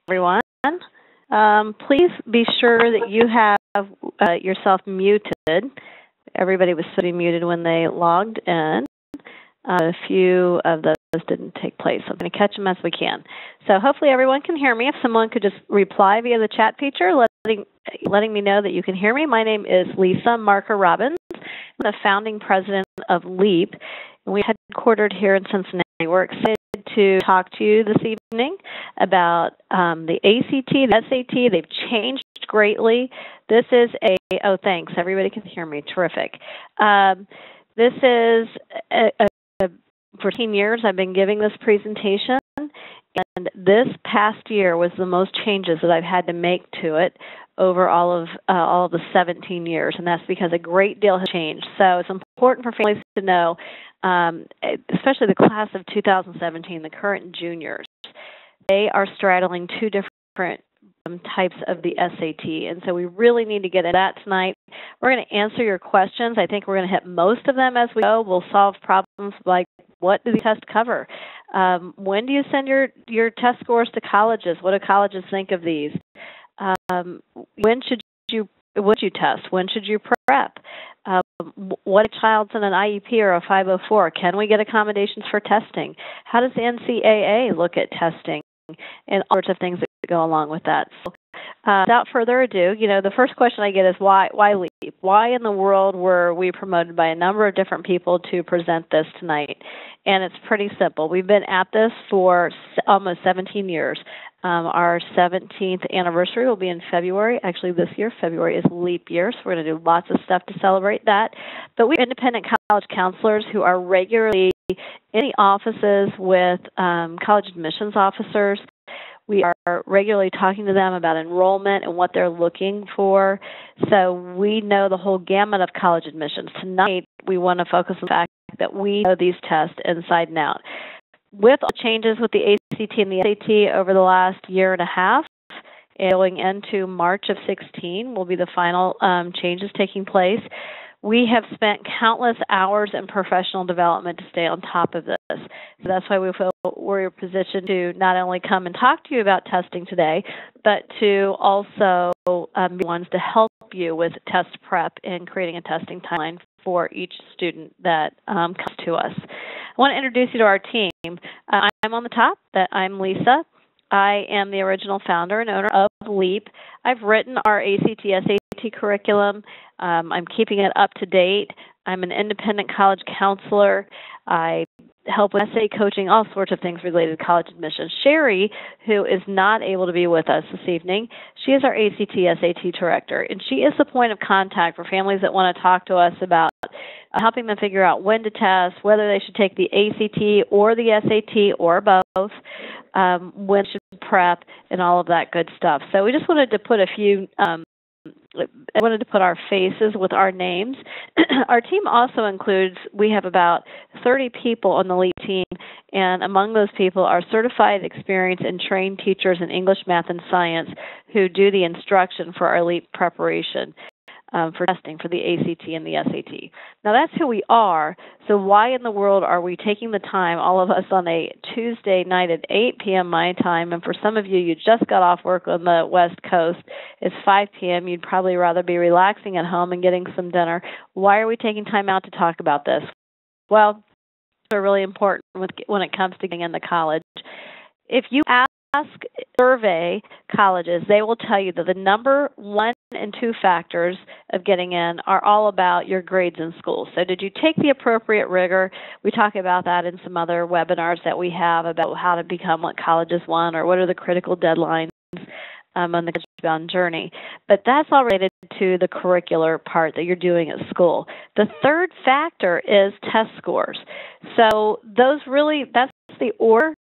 Everyone. Please be sure that you have yourself muted. Everybody was sitting muted when they logged in. A few of those didn't take place. So I'm going to catch them as we can. So hopefully everyone can hear me. If someone could just reply via the chat feature, letting me know that you can hear me. My name is Lisa Marker Robbins. I'm the founding president of LEAP, and we're headquartered here in Cincinnati. We're excited to talk to you this evening about the ACT, the SAT. They've changed greatly. This is oh, thanks. Everybody can hear me. Terrific. This is for 10 years I've been giving this presentation, and this past year was the most changes that I've had to make to it over all of the 17 years, and that's because a great deal has changed. So it's important for families to know, especially the class of 2017, the current juniors, they are straddling two different types of the SAT, and so we really need to get into that tonight. We're going to answer your questions. I think we're going to hit most of them as we go. We'll solve problems like, what do the tests cover? When do you send your test scores to colleges? What do colleges think of these? When should you test? When should you prep? What if a child's in an IEP or a 504? Can we get accommodations for testing? How does the NCAA look at testing? And all sorts of things that go along with that. So, without further ado, the first question I get is why LEAP? Why in the world were we promoted by a number of different people to present this tonight? And it's pretty simple. We've been at this for almost 17 years. Our 17th anniversary will be in February. Actually, this year, February is leap year, so we're going to do lots of stuff to celebrate that. But we have independent college counselors who are regularly in the offices with college admissions officers. We are regularly talking to them about enrollment and what they're looking for. So we know the whole gamut of college admissions. Tonight, we want to focus on the fact that we know these tests inside and out. With all changes with the ACT and the SAT over the last year and a half, and going into March of 16 will be the final changes taking place. We have spent countless hours in professional development to stay on top of this. So that's why we feel we're positioned to not only come and talk to you about testing today, but to also be ones to help you with test prep and creating a testing timeline for each student that comes to us. I want to introduce you to our team. I'm on the top. I'm Lisa. I am the original founder and owner of LEAP. I've written our ACT, SAT curriculum. I'm keeping it up to date. I'm an independent college counselor. I help with essay coaching, all sorts of things related to college admissions. Sherry, who is not able to be with us this evening, she is our ACT, SAT director, and she is the point of contact for families that want to talk to us about helping them figure out when to test, whether they should take the ACT or the SAT or both, when should prep, and all of that good stuff. So we just wanted to put I wanted to put our faces with our names. Our team also includes, we have about 30 people on the LEAP team, and among those people are certified, experienced, and trained teachers in English, math, and science who do the instruction for our LEAP preparation for testing for the ACT and the SAT. Now that's who we are, so why in the world are we taking the time, all of us, on a Tuesday night at 8 p.m. my time, and for some of you, you just got off work on the West Coast, it's 5 p.m., you'd probably rather be relaxing at home and getting some dinner. Why are we taking time out to talk about this? Well, it's really important when it comes to getting into college. If you survey colleges, they will tell you that the number 1 and 2 factors of getting in are all about your grades in school. So did you take the appropriate rigor? We talk about that in some other webinars that we have about how to become what colleges want, or what are the critical deadlines on the college-bound journey. But that's all related to the curricular part that you're doing at school. The third factor is test scores. So that's the order.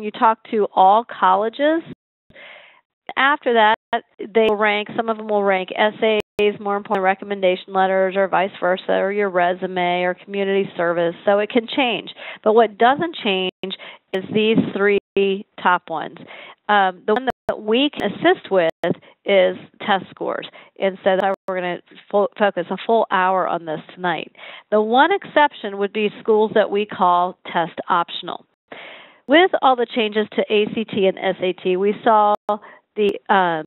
You talk to all colleges. After that, they will rank, some of them will rank essays, more important, recommendation letters, or vice versa, or your resume, or community service. So it can change. But what doesn't change is these 3 top ones. The one that we can assist with is test scores. And so that's why we're going to focus a full hour on this tonight. The one exception would be schools that we call test optional. with all the changes to ACT and SAT, we saw the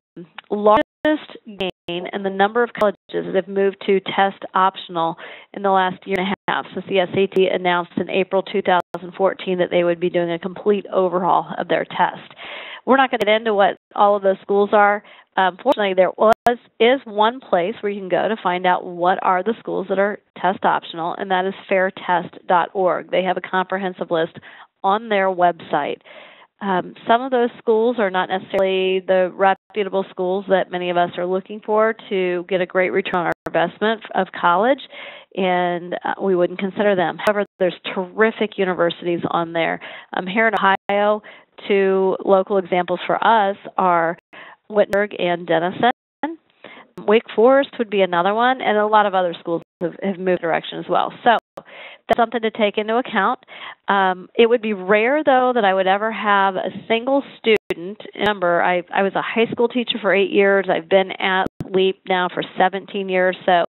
largest gain in the number of colleges that have moved to test optional in the last year and a half, since the SAT announced in April 2014 that they would be doing a complete overhaul of their test. We're not going to get into what all of those schools are. Fortunately, there is one place where you can go to find out what are the schools that are test optional, and that is fairtest.org. They have a comprehensive list on their website. Some of those schools are not necessarily the reputable schools that many of us are looking for to get a great return on our investment of college, and we wouldn't consider them. However, there's terrific universities on there. Here in Ohio, two local examples for us are Wittenberg and Denison. Wake Forest would be another one, and a lot of other schools have moved direction as well. So that's something to take into account. It would be rare, though, that I would ever have a single student. Remember, I was a high school teacher for 8 years. I've been at LEAP now for 17 years. So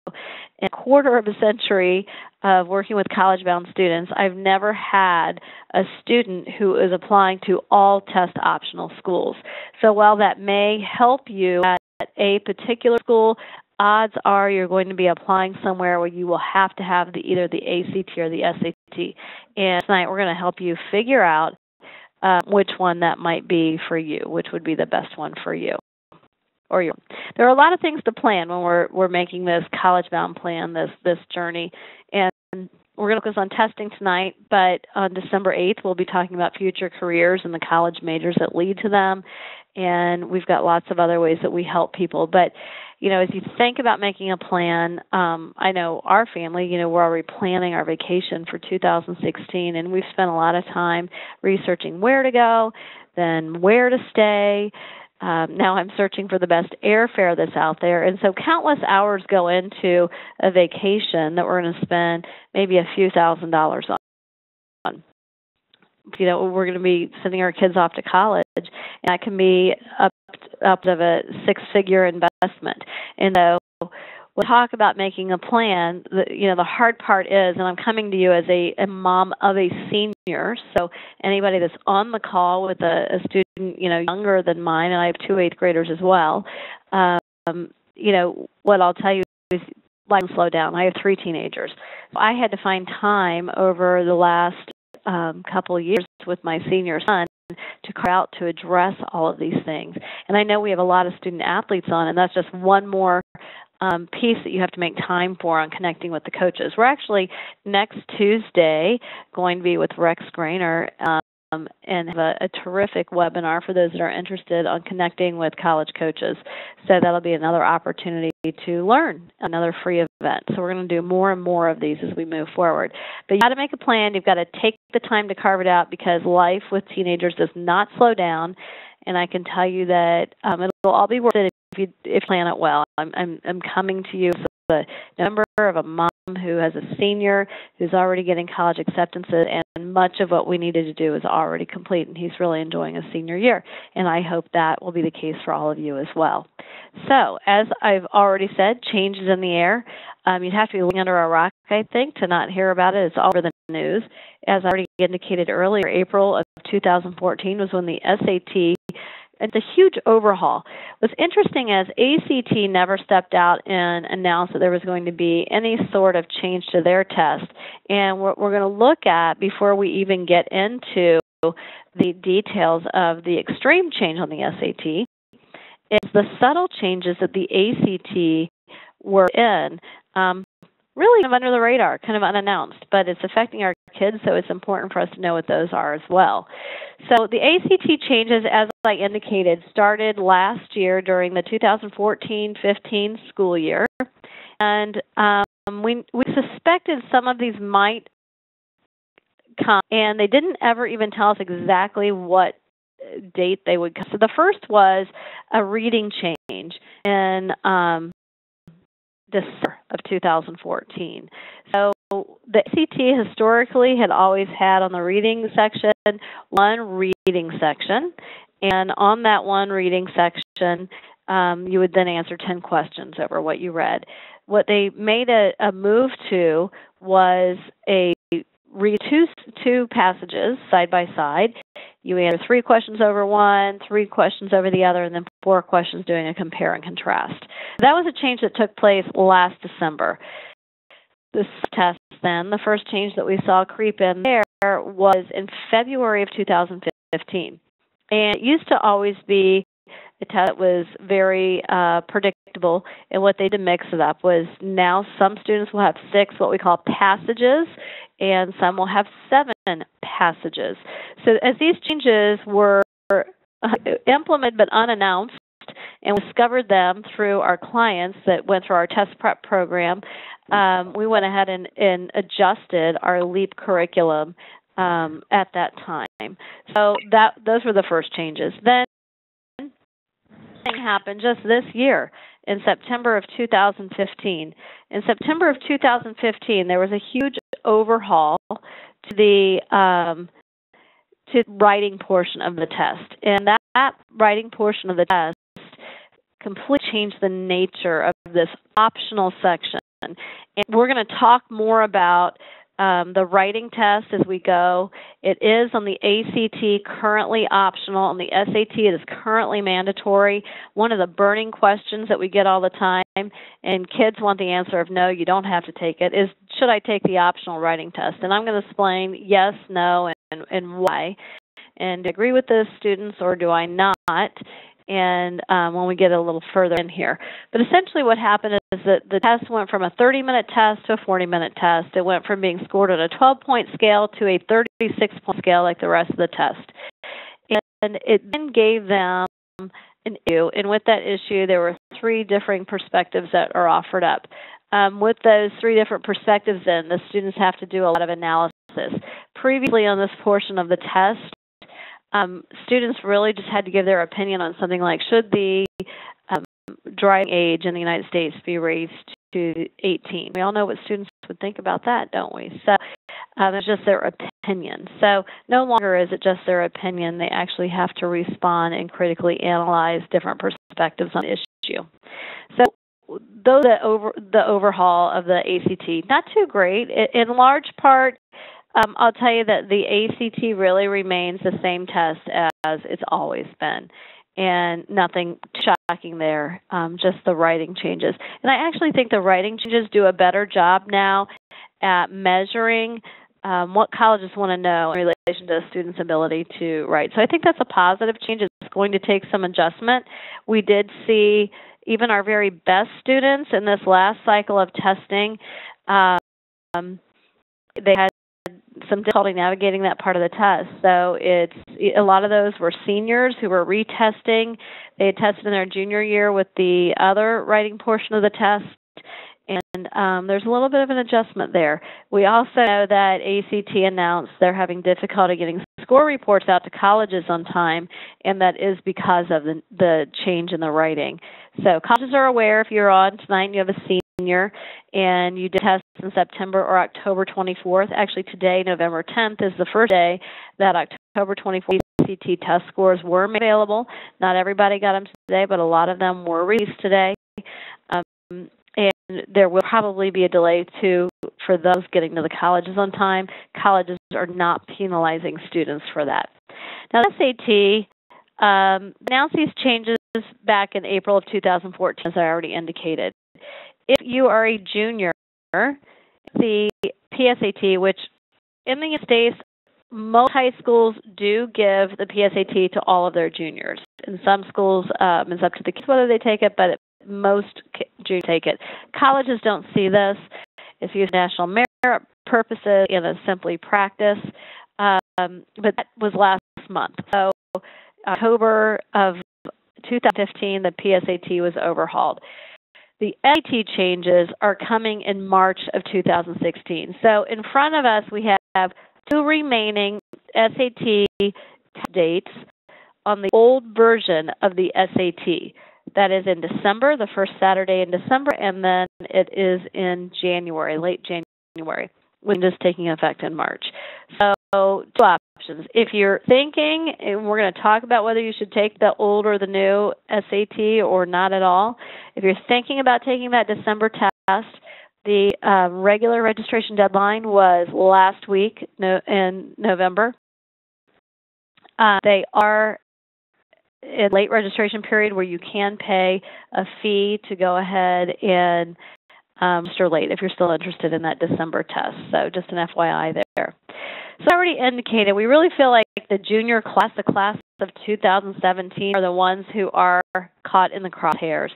in a quarter of a century of working with college-bound students, I've never had a student who is applying to all test-optional schools. So while that may help you at a particular school, odds are you're going to be applying somewhere where you will have to have either the ACT or the SAT. And tonight we're going to help you figure out which one that might be for you, which would be the best one for you. There are a lot of things to plan when we're making this college-bound plan, this journey. And we're going to focus on testing tonight, but on December 8th, we'll be talking about future careers and the college majors that lead to them. And we've got lots of other ways that we help people. But, as you think about making a plan, I know our family, we're already planning our vacation for 2016, and we've spent a lot of time researching where to go, then where to stay. Now I'm searching for the best airfare that's out there. And so countless hours go into a vacation that we're going to spend maybe a few $1,000s on. We're going to be sending our kids off to college, and that can be up of a six-figure investment. And so we'll talk about making a plan. The hard part is, and I'm coming to you as a mom of a senior, so anybody that's on the call with a student, younger than mine, and I have 2 8th graders as well, what I'll tell you is life will slow down. I have 3 teenagers. I had to find time over the last couple of years with my senior son to carve out to address all of these things. And I know we have a lot of student athletes on, and that's just one more piece that you have to make time for on connecting with the coaches. We're actually next Tuesday going to be with Rex Grainer and have a terrific webinar for those that are interested on connecting with college coaches. So that'll be another opportunity to learn, another free event. So we're going to do more and more of these as we move forward. But you've got to make a plan. You've got to take the time to carve it out, because life with teenagers does not slow down. And I can tell you that it'll all be worth it if you plan it well. I'm coming to you as a member of a mom who has a senior who's already getting college acceptances, and much of what we needed to do is already complete, and he's really enjoying his senior year. And I hope that will be the case for all of you as well. So, as I've already said, change is in the air. You'd have to be living under a rock, I think, to not hear about it. It's all over the news. As I already indicated earlier, April of 2014 was when the SAT, it's a huge overhaul. What's interesting is ACT never stepped out and announced that there was going to be any sort of change to their test. And what we're going to look at before we even get into the details of the extreme change on the SAT is the subtle changes that the ACT were in, really kind of under the radar, kind of unannounced, but it's affecting our kids, so it's important for us to know what those are as well. So the ACT changes, as I indicated, started last year during the 2014-15 school year, and we suspected some of these might come, and they didn't ever even tell us exactly what date they would come. So the first was a reading change in December of 2014. So the ACT historically had always had on the reading section one reading section, and on that one reading section you would then answer 10 questions over what you read. What they made a move to was read two passages side by side, you answer 3 questions over one, 3 questions over the other, and then 4 questions doing a compare and contrast. That was a change that took place last December. This test then, the first change that we saw creep in there was in February of 2015. And it used to always be a test that was very predictable, and what they did to mix it up was now some students will have 6 what we call passages, and some will have 7 passages. So as these changes were implemented but unannounced, and we discovered them through our clients that went through our test prep program, we went ahead and adjusted our LEAP curriculum at that time. So those were the first changes. Then something happened just this year in September of 2015. In September of 2015, there was a huge overhaul to the writing portion of the test, and that writing portion of the test completely changed the nature of this optional section. And we're going to talk more about the writing test as we go. It is on the ACT currently optional. On the SAT, it is currently mandatory. One of the burning questions that we get all the time, and kids want the answer of no, you don't have to take it, is should I take the optional writing test? And I'm going to explain yes, no, and why. And agree with the students or do I not? And when we get a little further in here. But essentially what happened is that the test went from a 30-minute test to a 40-minute test. It went from being scored on a 12-point scale to a 36-point scale like the rest of the test. And it then gave them an issue. And with that issue, there were 3 different perspectives that are offered up. With those 3 different perspectives, then, the students have to do a lot of analysis. Previously on this portion of the test, students really just had to give their opinion on something like, should the driving age in the United States be raised to 18? We all know what students would think about that, don't we? So it's just their opinion. So no longer is it just their opinion. They actually have to respond and critically analyze different perspectives on the issue. So though the overhaul of the ACT, not too great. In large part, I'll tell you that the ACT really remains the same test as it's always been, and nothing shocking there, just the writing changes. And I actually think the writing changes do a better job now at measuring what colleges want to know in relation to a student's ability to write. So I think that's a positive change. It's going to take some adjustment. We did see even our very best students in this last cycle of testing, they had some difficulty navigating that part of the test. So a lot of those were seniors who were retesting. They had tested in their junior year with the other writing portion of the test, and there's a little bit of an adjustment there. We also know that ACT announced they're having difficulty getting score reports out to colleges on time, and that is because of the change in the writing. So colleges are aware if you're on tonight and you have a senior and you did test in September or October 24th. Actually, today, November 10th, is the first day that October 24th ACT test scores were made available. Not everybody got them today, but a lot of them were released today. And there will probably be a delay, too, for those getting to the colleges on time. Colleges are not penalizing students for that. Now, the SAT announced these changes back in April of 2014, as I already indicated. If you are a junior, the PSAT, which in the United States, most high schools do give the PSAT to all of their juniors. In some schools, it's up to the kids whether they take it, but most juniors take it. Colleges don't see this. It's used for national merit purposes and it's simply practice. But that was last month. So October of 2015, the PSAT was overhauled. The SAT changes are coming in March of 2016. So in front of us, we have 2 remaining SAT dates on the old version of the SAT. That is in December, the first Saturday in December, and then it is in January, late January, which is taking effect in March. So 2 options. If you're thinking, and we're going to talk about whether you should take the old or the new SAT or not at all, if you're thinking about taking that December test, the regular registration deadline was last week in November. They are in late registration period where you can pay a fee to go ahead and register late if you're still interested in that December test. So just an FYI there. So I already indicated we really feel like the junior class, the class of 2017, are the ones who are caught in the crosshairs.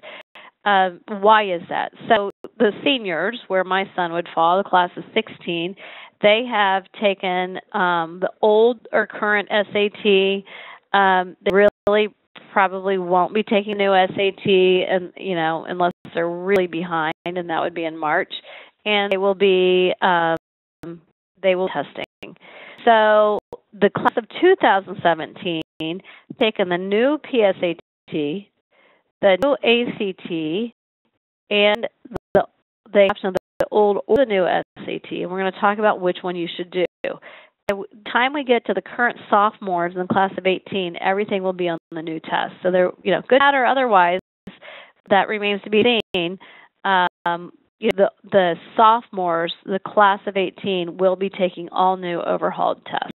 Why is that? So the seniors, where my son would fall, the class of 16, they have taken the old or current SAT. They really probably won't be taking new SAT, and unless they're really behind, and that would be in March. And they will be testing. So the class of 2017 taken the new PSAT, the new ACT, and the option of the old or the new SAT. And we're going to talk about which one you should do. By the time we get to the current sophomores in the class of 18, everything will be on the new test. So they're, good, bad, or otherwise, that remains to be seen. The sophomores, the class of 18, will be taking all new overhauled tests.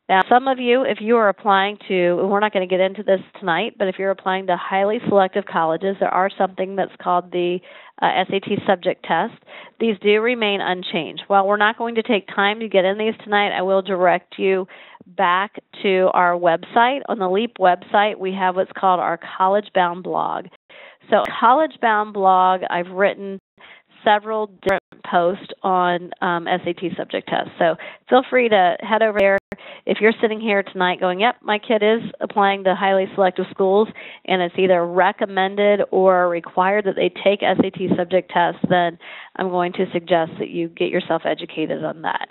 Now, some of you, if you are applying to, and we're not going to get into this tonight, but if you're applying to highly selective colleges, there are something that's called the SAT subject test. These do remain unchanged. While we're not going to take time to get in these tonight, I will direct you back to our website. On the LEAP website, we have what's called our College Bound blog. So, College Bound blog, I've written several different posts on SAT subject tests. So feel free to head over there. If you're sitting here tonight going, yep, my kid is applying to highly selective schools, and it's either recommended or required that they take SAT subject tests, then I'm going to suggest that you get yourself educated on that.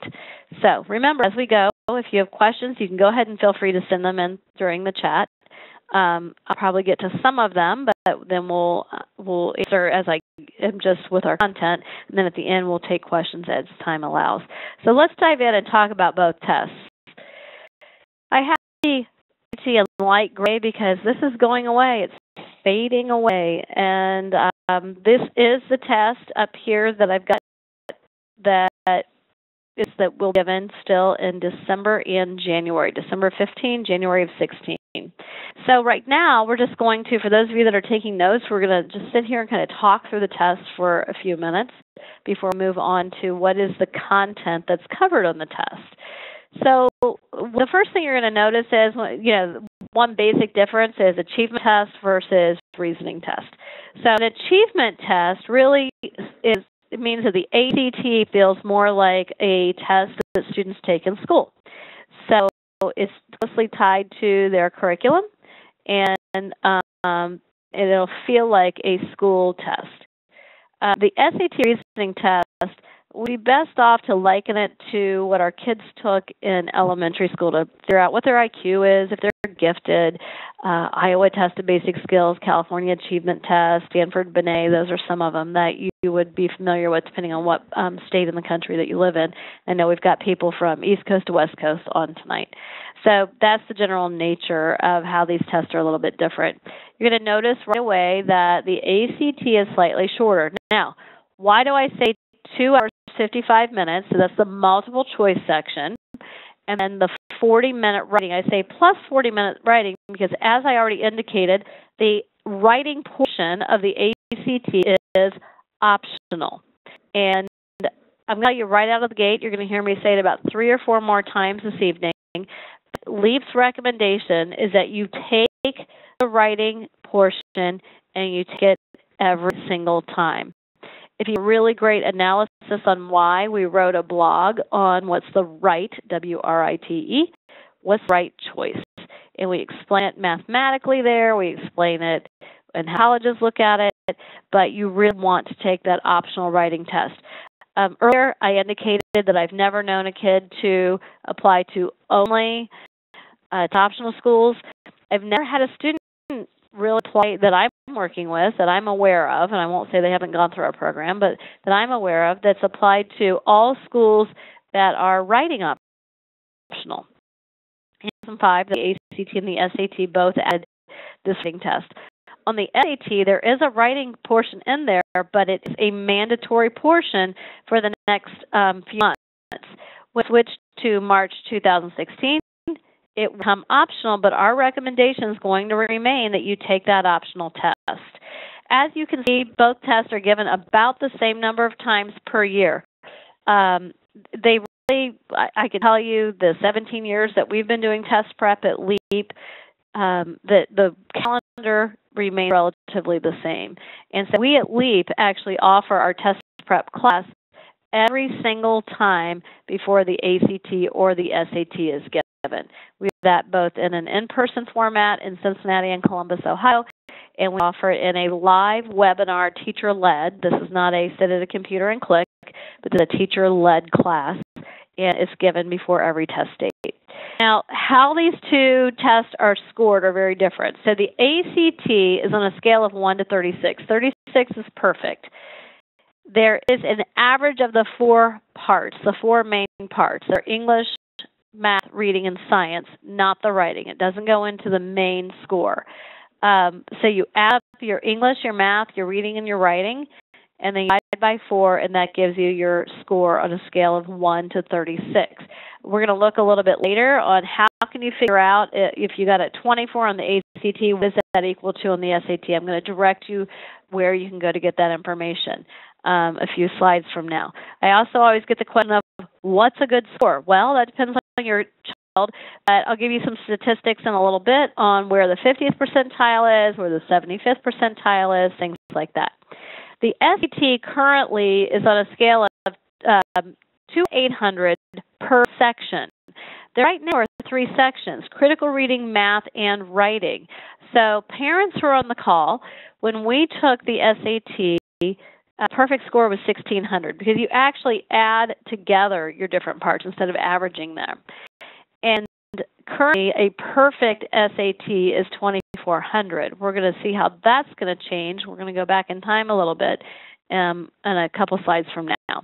So remember, as we go, if you have questions, you can go ahead and feel free to send them in during the chat. I'll probably get to some of them, but then we'll answer as I am just with our content, and then at the end we'll take questions as time allows. So let's dive in and talk about both tests. I have the SAT in light gray because this is going away. It's fading away, and this is the test up here that I've got that will be given still in December and January, December 15, January of 16. So right now, we're just going to, for those of you that are taking notes, we're going to just sit here and kind of talk through the test for a few minutes before we move on to what is the content that's covered on the test. So the first thing you're going to notice is, one basic difference is achievement test versus reasoning test. So an achievement test really it means that the ACT feels more like a test that students take in school. So it's closely tied to their curriculum, and it'll feel like a school test. The SAT reasoning test, we'd be best off to liken it to what our kids took in elementary school to figure out what their IQ is, if they're gifted. Iowa Test of Basic Skills, California Achievement Test, Stanford Binet, those are some of them that you would be familiar with depending on what state in the country that you live in. I know we've got people from East Coast to West Coast on tonight. So that's the general nature of how these tests are a little bit different. You're going to notice right away that the ACT is slightly shorter. Now, why do I say 2 hours, 55 minutes? So that's the multiple choice section. And then the 40-minute writing, I say plus 40-minute writing because, as I already indicated, the writing portion of the ACT is optional. And I'm going to tell you right out of the gate, you're going to hear me say it about 3 or 4 more times this evening. LEAP's recommendation is that you take the writing portion and you take it every single time. If you have really great analysis on why, we wrote a blog on what's the right, W-R-I-T-E, what's the right choice. And we explain it mathematically there, we explain it and how colleges look at it, but you really want to take that optional writing test. Earlier, I indicated that I've never known a kid to apply to only optional schools. I've never had a student really apply that I'm working with, that I'm aware of, and I won't say they haven't gone through our program, but that I'm aware of, that's applied to all schools that are writing optional. In 2005, the ACT and the SAT both added this writing test. On the SAT, there is a writing portion in there, but it's a mandatory portion for the next few months. We switched to March 2016. it will become optional, but our recommendation is going to remain that you take that optional test. As you can see, both tests are given about the same number of times per year. They really, I can tell you, the 17 years that we've been doing test prep at LEAP, that the calendar remains relatively the same. And so we at LEAP actually offer our test prep class every single time before the ACT or the SAT is given. We have that both in an in-person format in Cincinnati and Columbus, Ohio, and we offer it in a live webinar, teacher-led. This is not a sit at a computer and click, but it's a teacher-led class, and it's given before every test date. Now, how these two tests are scored are very different. So the ACT is on a scale of 1 to 36. 36 is perfect. There is an average of the 4 parts, the 4 main parts. They're English, math, reading, and science, not the writing. It doesn't go into the main score. So you add up your English, your math, your reading, and your writing, and then you divide by 4, and that gives you your score on a scale of 1 to 36. We're going to look a little bit later on how can you figure out if you got a 24 on the ACT, what does that equal to on the SAT? I'm going to direct you where you can go to get that information a few slides from now. I also always get the question of, what's a good score? Well, that depends on your child. I'll give you some statistics in a little bit on where the 50th percentile is, where the 75th percentile is, things like that. The SAT currently is on a scale of 2 to 800 per section. There right now are 3 sections: critical reading, math, and writing. So parents who are on the call, when we took the SAT, perfect score was 1,600 because you actually add together your different parts instead of averaging them. And currently, a perfect SAT is 2,400. We're going to see how that's going to change. We're going to go back in time a little bit in a couple slides from now.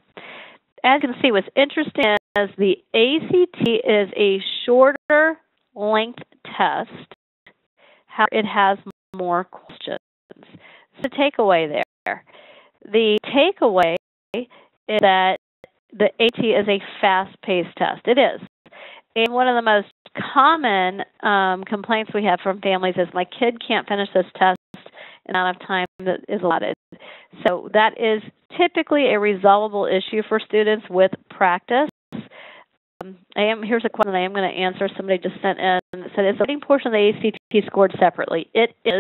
As you can see, what's interesting is the ACT is a shorter length test. However, it has more questions. So the takeaway there. The takeaway is that the ACT is a fast-paced test. It is. And one of the most common complaints we have from families is, my kid can't finish this test in the amount of time that is allotted. So that is typically a resolvable issue for students with practice. Here's a question I am going to answer. Somebody just sent in and said, is the writing portion of the ACT scored separately? It is.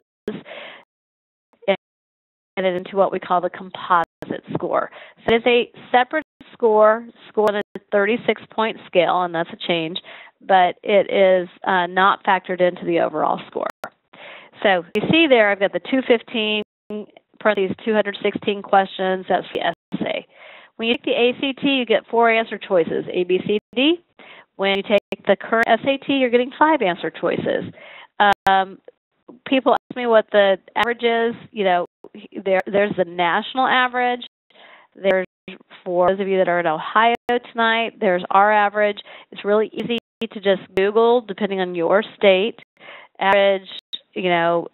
And it into what we call the composite score. So it's a separate score, scored on a 36-point scale, and that's a change, but it is not factored into the overall score. So you see there, I've got the 215, parentheses 216 questions. That's the essay. When you take the ACT, you get 4 answer choices, A, B, C, D. When you take the current SAT, you're getting 5 answer choices. People ask me what the average is. You know, there's the national average. There's, for those of you that are in Ohio tonight, there's our average. It's really easy to just Google, depending on your state, average,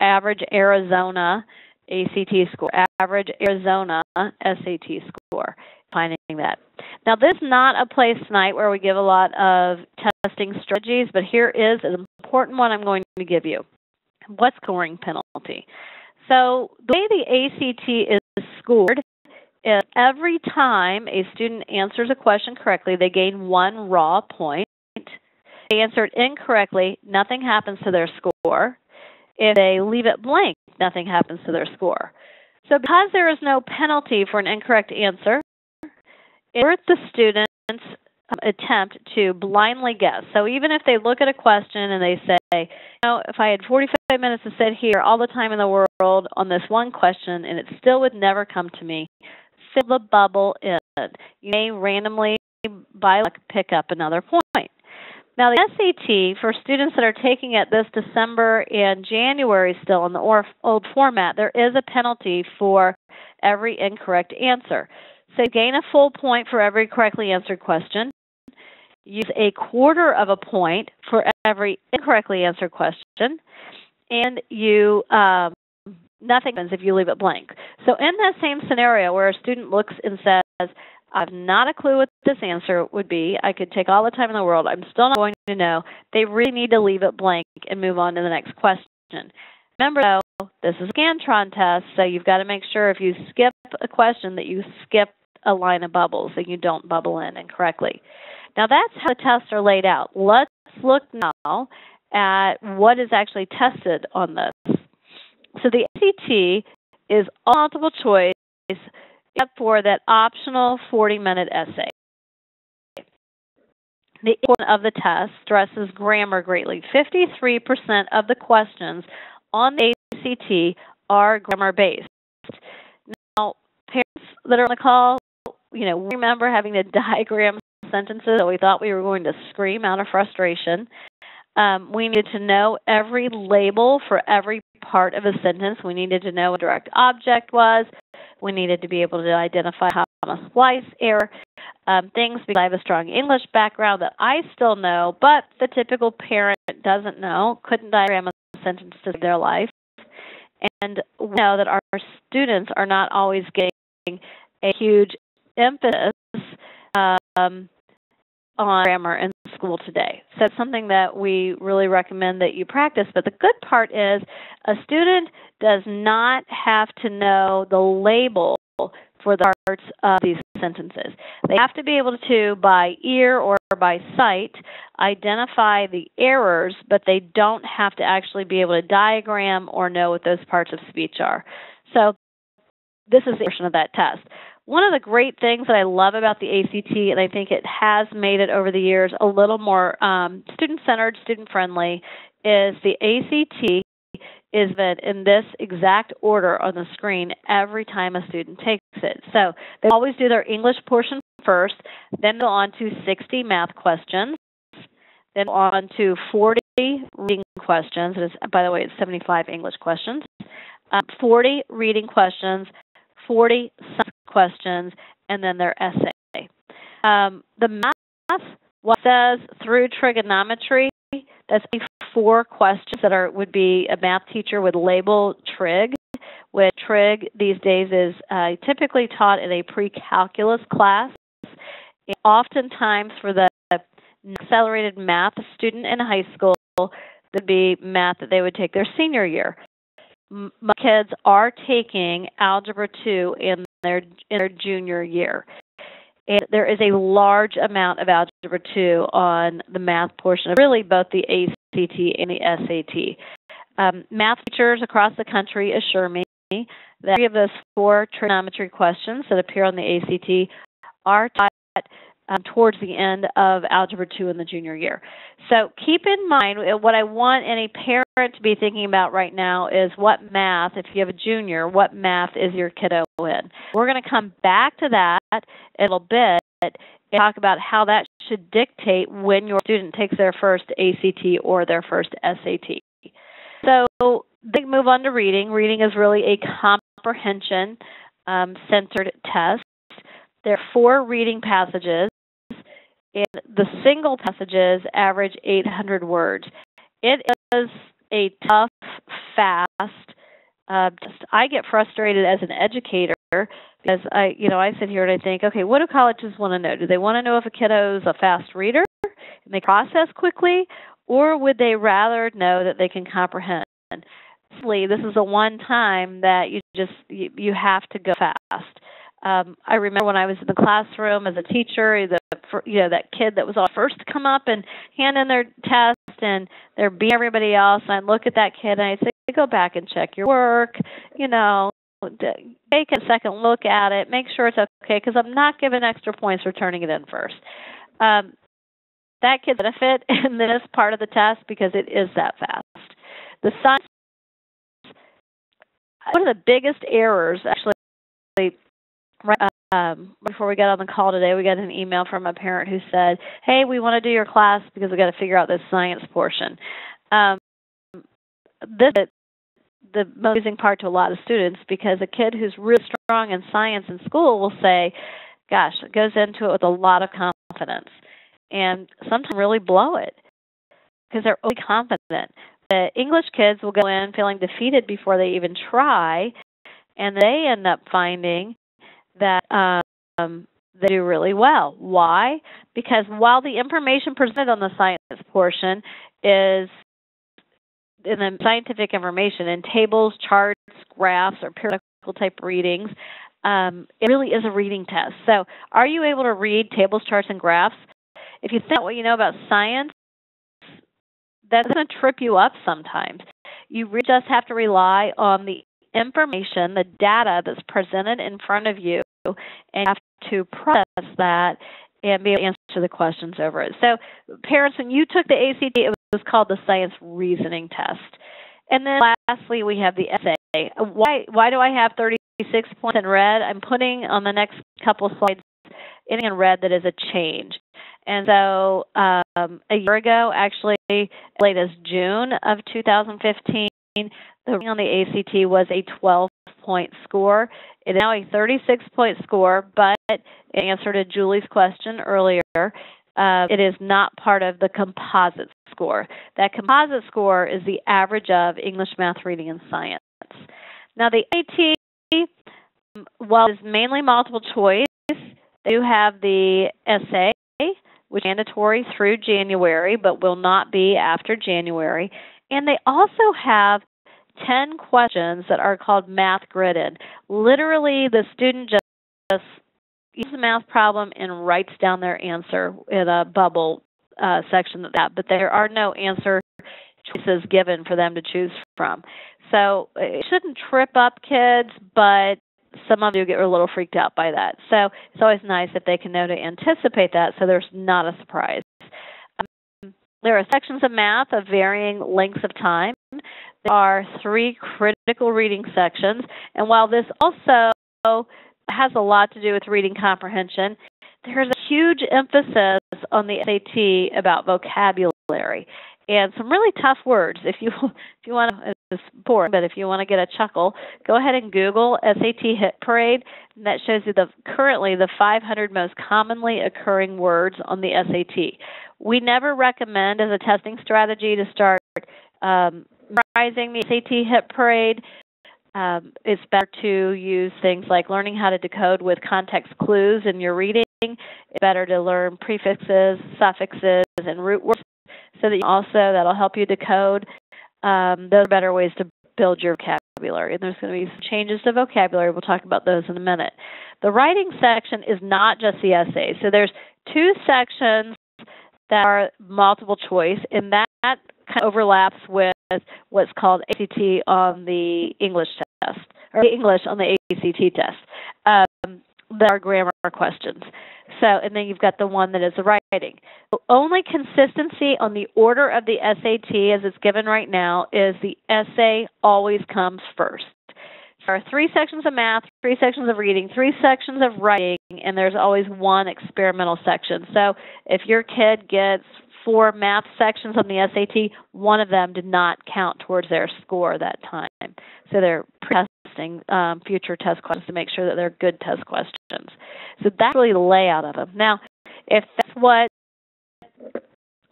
average Arizona ACT score, average Arizona SAT score, finding that. Now, this is not a place tonight where we give a lot of testing strategies, but here is an important one I'm going to give you. What's scoring penalty? So the way the ACT is scored is every time a student answers a question correctly, they gain 1 raw point. If they answer it incorrectly, nothing happens to their score. If they leave it blank, nothing happens to their score. So because there is no penalty for an incorrect answer, it's worth the student's attempt to blindly guess. So even if they look at a question and they say, if I had 45 minutes to sit here all the time in the world on this one question and it still would never come to me, fill the bubble in. You may randomly, by luck, pick up another point. Now, the SAT, for students that are taking it this December and January still in the old format, there is a penalty for every incorrect answer. So you gain a full point for every correctly answered question. Use a quarter of a point for every incorrectly answered question. And you nothing happens if you leave it blank. So in that same scenario where a student looks and says, I have not a clue what this answer would be. I could take all the time in the world. I'm still not going to know. They really need to leave it blank and move on to the next question. Remember, though, this is a Scantron test, so you've got to make sure if you skip a question that you skip a line of bubbles, that you don't bubble in incorrectly. Now, that's how the tests are laid out. Let's look now at what is actually tested on this. So the ACT is all multiple choice except for that optional 40-minute essay. The one of the test stresses grammar greatly. 53% of the questions on the ACT are grammar-based. Now, parents that are on the call, we remember having to diagram sentences, so we thought we were going to scream out of frustration. We needed to know every label for every part of a sentence. We needed to know what a direct object was. We needed to be able to identify comma splice error, things because I have a strong English background that I still know, but the typical parent doesn't know, couldn't diagram a sentence to their life. And we know that our students are not always getting a huge emphasis on grammar in school today. So it's something that we really recommend that you practice. But the good part is a student does not have to know the label for the parts of these sentences. They have to be able to, by ear or by sight, identify the errors, but they don't have to actually be able to diagram or know what those parts of speech are. So this is the portion of that test. One of the great things that I love about the ACT, and I think it has made it over the years a little more student-centered, student-friendly, is the ACT is in this exact order on the screen every time a student takes it. So they always do their English portion first, then go on to 60 math questions, then go on to 40 reading questions. By the way, it's 75 English questions, 40 reading questions, 40 science questions, and then their essay. The math, what it says through trigonometry, that's 4 questions that would be a math teacher would label trig, which trig these days is typically taught in a pre-calculus class. And oftentimes for the accelerated math student in high school, there'd be math that they would take their senior year. My kids are taking Algebra 2 in their junior year. And there is a large amount of Algebra 2 on the math portion of really both the ACT and the SAT. Math teachers across the country assure me that 3 of those 4 trigonometry questions that appear on the ACT are taught towards the end of Algebra 2 in the junior year. So keep in mind, what I want any parent to be thinking about right now is what math, if you have a junior, what math is your kiddo in? We're going to come back to that in a little bit and talk about how that should dictate when your student takes their first ACT or their first SAT. So they move on to reading. Reading is really a comprehension centered test. There are 4 reading passages, and the single passages average 800 words. It is a tough, fast test. I get frustrated as an educator because I sit here and I think, okay, what do colleges want to know? Do they want to know if a kiddo is a fast reader and they process quickly, or would they rather know that they can comprehend? This is the one time that you have to go fast. I remember when I was in the classroom as a teacher, that kid that was all first to come up and hand in their test, and they're beating everybody else. And I'd look at that kid and I'd say, go back and check your work. Take a second look at it, make sure it's okay, because I'm not giving extra points for turning it in first. That kid benefit in this part of the test because it is that fast. The science, one of the biggest errors actually. Before we got on the call today, we got an email from a parent who said, hey, we want to do your class because we got to figure out this science portion. This is the most amusing part to a lot of students, because a kid who's really strong in science in school will say, gosh, it goes into it with a lot of confidence. And sometimes really blow it because they're overly confident. The English kids will go in feeling defeated before they even try, and they end up finding that they do really well. Why? Because while the information presented on the science portion is in the scientific information in tables, charts, graphs, or periodical type readings, it really is a reading test. So are you able to read tables, charts, and graphs? If you think about what you know about science, that's going to trip you up sometimes. You really just have to rely on the information, the data that's presented in front of you, and you have to process that and be able to answer the questions over it. So parents, when you took the ACT, it was called the Science Reasoning Test. And then lastly, we have the essay. Why do I have 36 points in red? I'm putting on the next couple of slides anything in red that is a change. And so a year ago, actually, as late as June of 2015, the rating on the ACT was a 12-point score. It is now a 36-point score, but in answer to Julie's question earlier, it is not part of the composite score. That composite score is the average of English, math, reading, and science. Now, the ACT, while it is mainly multiple choice, they do have the essay, which is mandatory through January, but will not be after January. And they also have 10 questions that are called math gridded. Literally, the student just uses a math problem and writes down their answer in a bubble section of that, but there are no answer choices given for them to choose from. So it shouldn't trip up kids, but some of you get a little freaked out by that. So it's always nice if they can know to anticipate that so there's not a surprise. There are sections of math of varying lengths of time. There are 3 critical reading sections, and while this also has a lot to do with reading comprehension, there's a huge emphasis on the SAT about vocabulary and some really tough words. If you want to, it's boring, but if you want to get a chuckle, go ahead and Google SAT Hit Parade, and that shows you currently the 500 most commonly occurring words on the SAT. We never recommend as a testing strategy to start memorizing the SAT Hit Parade. It's better to use things like learning how to decode with context clues in your reading. It's better to learn prefixes, suffixes, and root words so that that'll help you decode. Those are better ways to build your vocabulary. And there's going to be some changes to vocabulary. We'll talk about those in a minute. The writing section is not just the essay. So there's 2 sections that are multiple choice, and that kind of overlaps with what's called ACT on the English test, or English on the ACT test. There are grammar questions. So, and then you've got the one that is the writing. The only consistency on the order of the SAT as it's given right now is the essay always comes first. There are 3 sections of math, 3 sections of reading, 3 sections of writing, and there's always 1 experimental section. So if your kid gets 4 math sections on the SAT, 1 of them did not count towards their score that time. So they're testing future test questions to make sure that they're good test questions. So that's really the layout of them. Now, if that's what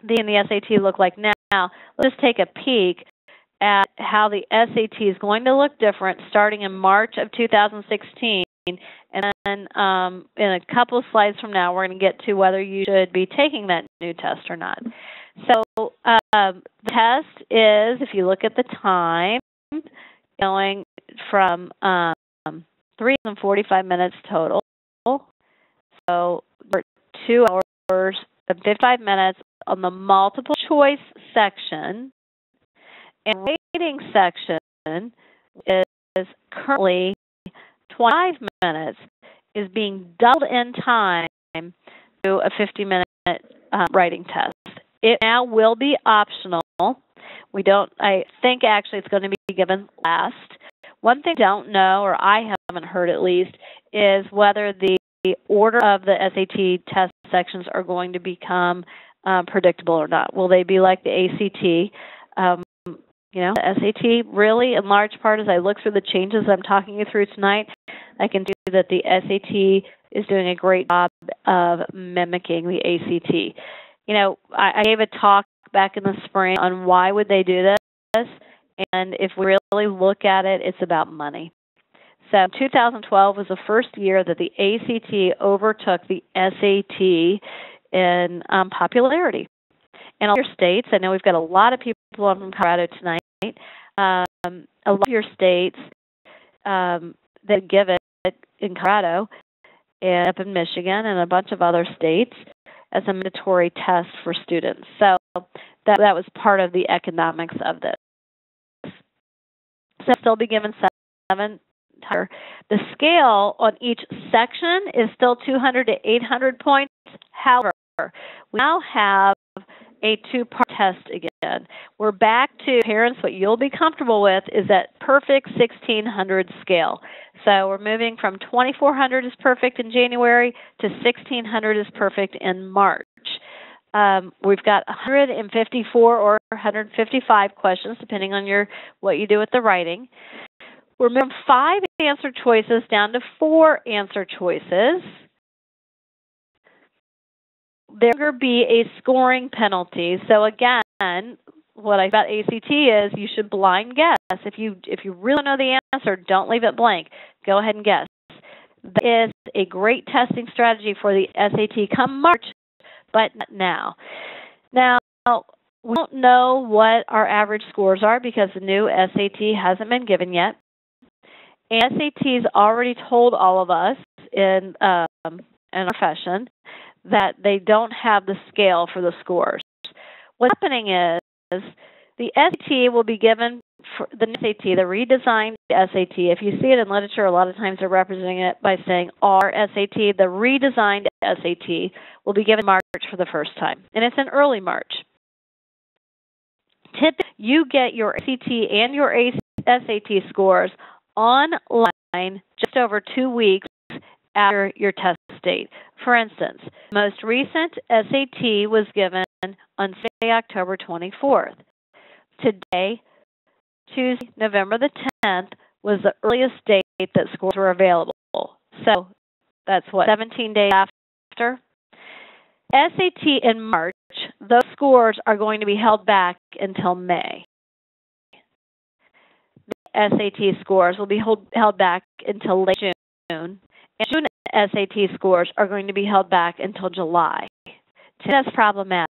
the SAT look like now, let's take a peek at how the SAT is going to look different starting in March of 2016. And then in a couple of slides from now, we're going to get to whether you should be taking that new test or not. So the test is, if you look at the time, going from 3 and 45 minutes total. So we're 2 hours and 55 minutes on the multiple choice section. And rating section is currently 25 minutes, is being doubled in time to a 50-minute writing test. It now will be optional. I think actually it's going to be given last. One thing I don't know, or I haven't heard at least, is whether the order of the SAT test sections are going to become predictable or not. Will they be like the ACT? The SAT really, in large part, as I look through the changes I'm talking you through tonight, I can see that the SAT is doing a great job of mimicking the ACT. I gave a talk back in the spring on why would they do this, and if we really look at it, it's about money. So 2012 was the first year that the ACT overtook the SAT in popularity. In all your states, I know we've got a lot of people on from Colorado tonight. A lot of your states that give it in Colorado and up in Michigan and a bunch of other states as a mandatory test for students. So that was part of the economics of this. So still be given 7. The scale on each section is still 200 to 800 points. However, we now have a 2-part test again. We're back to, parents, what you'll be comfortable with is that perfect 1600 scale. So we're moving from 2400 is perfect in January to 1600 is perfect in March. We've got 154 or 155 questions, depending on what you do with the writing. We're moving 5 answer choices down to 4 answer choices. There will be a scoring penalty. So again, what I about ACT is you should blind guess. If you really know the answer, don't leave it blank. Go ahead and guess. That is a great testing strategy for the SAT come March, but not now. Now, we don't know what our average scores are because the new SAT hasn't been given yet. And SAT's already told all of us in our profession that they don't have the scale for the scores. What's happening is the SAT will be given for the SAT, the redesigned SAT. If you see it in literature, a lot of times they're representing it by saying our SAT. The redesigned SAT will be given in March for the first time, and it's in early March. Typically, you get your SAT and your SAT scores online just over 2 weeks after your test date. For instance, most recent SAT was given on Friday, October 24th. Today, Tuesday, November the 10th, was the earliest date that scores were available. So that's what, 17 days after? SAT in March, those scores are going to be held back until May. The SAT scores will be held back until late June. And June SAT scores are going to be held back until July. That's problematic.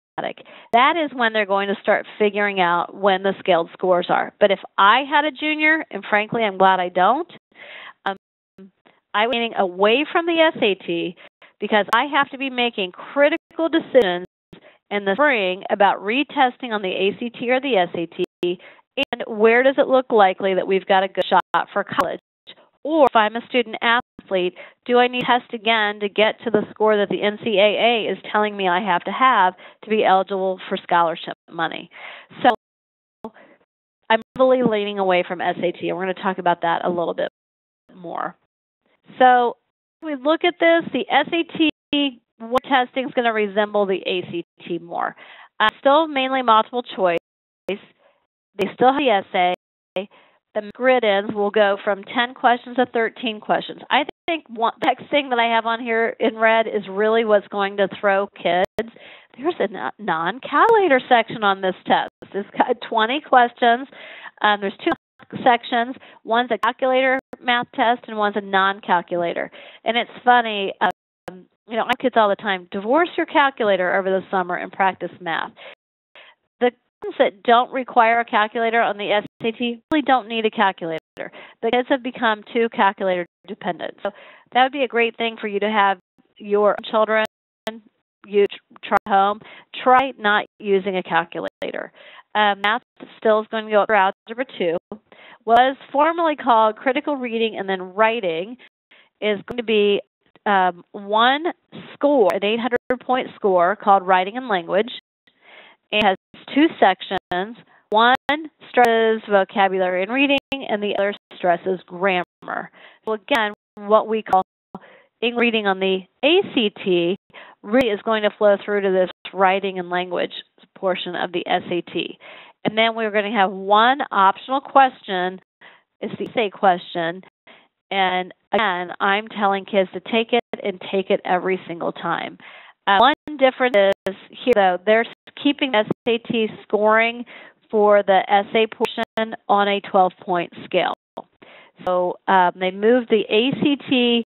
That is when they're going to start figuring out when the scaled scores are. But if I had a junior, and frankly I'm glad I don't, I was getting away from the SAT because I have to be making critical decisions in the spring about retesting on the ACT or the SAT, and where does it look likely that we've got a good shot for college. Or if I'm a student athlete, do I need to test again to get to the score that the NCAA is telling me I have to be eligible for scholarship money? So I'm really leaning away from SAT, and we're going to talk about that a little bit more. So if we look at this, the SAT testing is going to resemble the ACT more. Still mainly multiple choice. They still have the essay. The grid-ins will go from 10 questions to 13 questions. I think the next thing that I have on here in red is really what's going to throw kids. There's a non-calculator section on this test. It's got 20 questions. There's 2 sections. One's a calculator math test and one's a non-calculator. And it's funny, I have kids all the time, divorce your calculator over the summer and practice math. The ones that don't require a calculator on the SAT really don't need a calculator. The kids have become too calculator dependent. So that would be a great thing for you to have your children, you try at home, try not using a calculator. Math still is going to go up for Algebra 2. What was formerly called critical reading and then writing is going to be one score, an 800-point score called Writing and Language. It has 2 sections. One stresses vocabulary and reading, and the other stresses grammar. So again, what we call reading on the ACT really is going to flow through to this writing and language portion of the SAT. And then we're going to have one optional question. It's the essay question. And again, I'm telling kids to take it and take it every single time. One difference is here, though, they're keeping SAT scoring for the essay portion on a 12-point scale. So they moved the ACT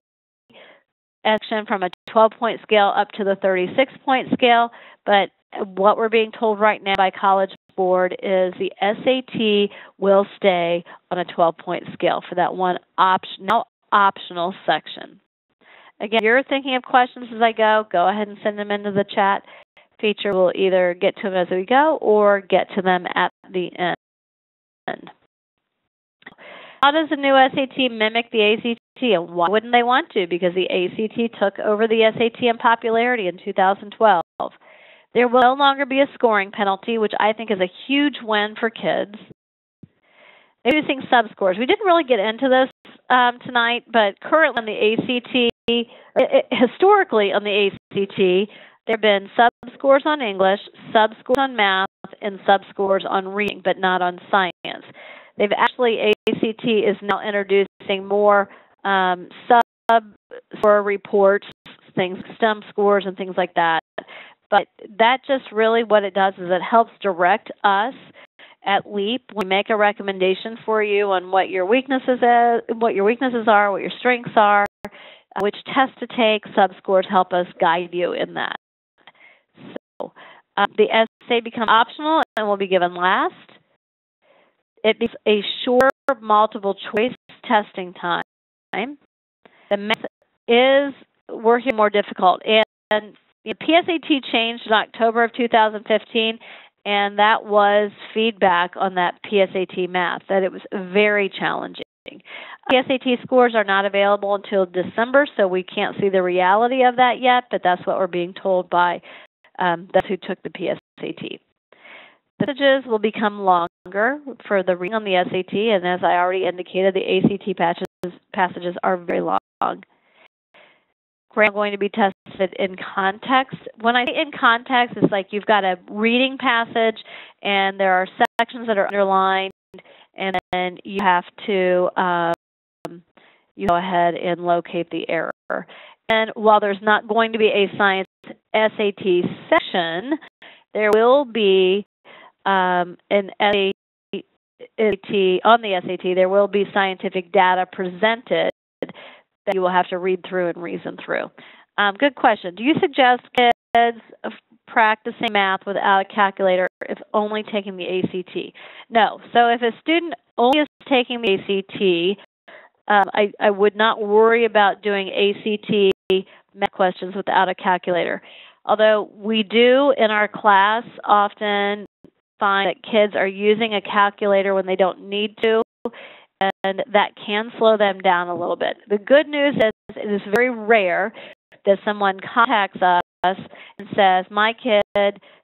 section from a 12-point scale up to the 36-point scale, but what we're being told right now by College Board is the SAT will stay on a 12-point scale for that one now optional section. Again, if you're thinking of questions as I go ahead and send them into the chat feature. We'll either get to them as we go or get to them at the end. How does the new SAT mimic the ACT, and why wouldn't they want to? Because the ACT took over the SAT in popularity in 2012. There will no longer be a scoring penalty, which I think is a huge win for kids. They're using subscores. We didn't really get into this tonight, but currently on the ACT, historically on the ACT, there have been subscores on English, subscores on math, and subscores on reading, but not on science. They've actually, ACT is now introducing more sub-score reports, things, STEM scores and things like that. But that just really what it does is it helps direct us at LEAP. We make a recommendation for you on what your weaknesses are, what your strengths are, which test to take. Subscores help us guide you in that. So the essay becomes optional and will be given last. It becomes a short multiple choice testing time. The math is working more difficult. And the PSAT changed in October of 2015, and that was feedback on that PSAT math, that it was very challenging. PSAT scores are not available until December, so we can't see the reality of that yet, but that's what we're being told by those who took the PSAT. The messages will become longer for the reading on the SAT, and as I already indicated, the ACT passages are very long. Grammar going to be tested in context. When I say in context, it's like you've got a reading passage, and there are sections that are underlined, and then you have to you go ahead and locate the error. And while there's not going to be a science SAT section, there will be an SAT, on the SAT, there will be scientific data presented that you will have to read through and reason through. Good question. Do you suggest kids practicing math without a calculator if only taking the ACT? No. So if a student only is taking the ACT, I would not worry about doing ACT math questions without a calculator. Although we do in our class often find that kids are using a calculator when they don't need to, and that can slow them down a little bit. The good news is it is very rare that someone contacts us and says,